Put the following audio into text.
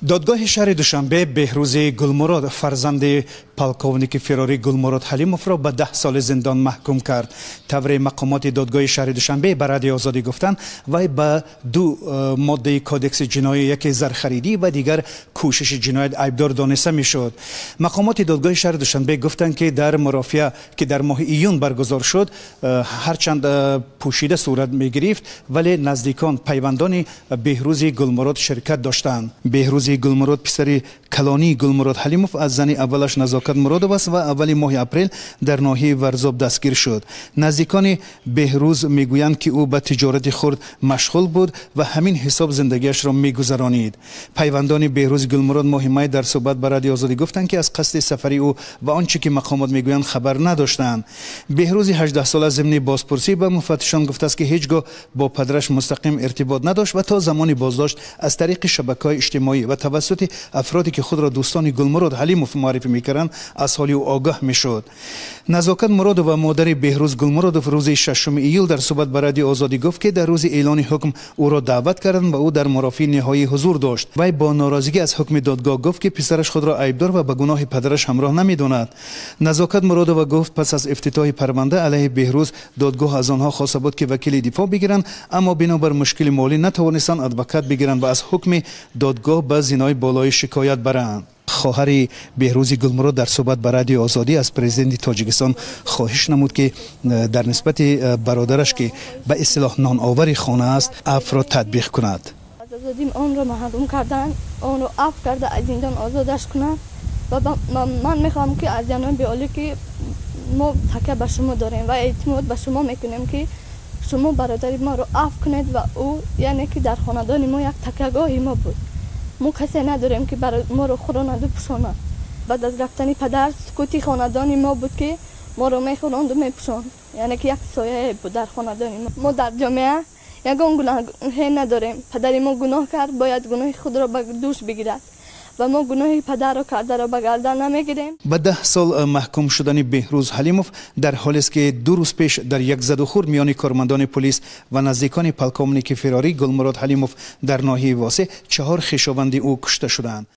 دادگاه شهر دوشنبه بهروز گلمراد فرزند پالکونیک فراری گلمراد حلیموف را به 10 سال زندان محکوم کرد. طور مقامات دادگاه شهر دوشنبه به رادیو آزادی گفتند وی به 2 ماده کودکس جنایی، یکی زرخریدی و دیگر کوشش جنایت ایبدار دانسته میشد. مقامات دادگاه شهر دوشنبه گفتند که در مرافعه که در ماه ایون برگزار شد هرچند پوشیده صورت می گرفت ولی نزدیکان پیوندان بهروز گلمراد شرکت داشتند. بهروز گلمراد پسر کلانی گلمراد حلیموف از زن اولش نزاکت مرادوف است و اول ماه اپریل در ناحیه ورزاب دستگیر شد. نزدیکان بهروز میگویند که او به تجارت خرد مشغول بود و همین حساب زندگیش را میگذرانید. پیوندان بهروز گلمراد ماه می در صحبت با رادیو آزادی گفتند که از قصد سفری او و آنچه که مقامات میگویند خبر نداشتند. بهروز 18 ساله ضمن بازپرسی به مفتشان گفته است که هیچگاه با پدرش مستقیم ارتباط نداشت و تا زمانی بازداشت از طریق شبکه‌های اجتماعی و توسط افرادی که خود را دوستان گلمراد حلیموف معرفی می‌کردند از حال او آگاه می‌شد. نزاکت مرادوف و مادر بهروز گلمرادوف روز 6 ایول در صحبت با رادیو آزادی گفت که در روز اعلان حکم او را دعوت کردند و او در مرافعه نهایی حضور داشت. وی با ناراضگی از حکم دادگاه گفت که پسرش خود را عیبدار و به گناه پدرش همراه نمی‌داند. نزاکت مرادوف گفت پس از افتتاح پرونده علیه بهروز دادگاه از آنها خواسته بود که وکیل دفاع بگیرند، اما بنابر مشکل مالی نتوانستند ادوکات بگیرند و از حکم دادگاه به زینای بالای شکایت برند. خواهر بهروز گلمراد در صحبت با رادیو آزادی از پرزیدنت تاجیکستان خواهش نمود که در نسبت برادرش که به اصطلاح نان آور خانه است عفو را تطبیق کند. آزادی آن را محروم کردن، آن را عفو کرده از زندان آزادش کنند و من میخوام که از جناب عالی که ما تکیه به شما داریم و اعتماد به شما میکنیم که شما برادر ما رو عفو کنید و او یعنی که در خاندان ما یک تکیهگاه ما بود. ما کسی نداریم که برای ما رو خوراند و پوشاند. بعد از رفتن پدر سکوتی خاندان ما بود که ما رو میخوراند و میپوشاند، یعنی که یک سایه بود در خاندان ما در جامعه یگان گناه نداریم. پدر ما گناه کرد، باید گناه خود را به دوش بگیرد و ما گناه پدر را کرده را به گردن نمیگیریم. به 10 سال محکوم شدن بهروز حلیموف در حالی است که 2 روز پیش در یک زد و خورد میان کارمندان پلیس و نزدیکان پالکونیک فراری گلمراد حلیموف در ناحیه واسه 4 خویشاوند او کشته شدند.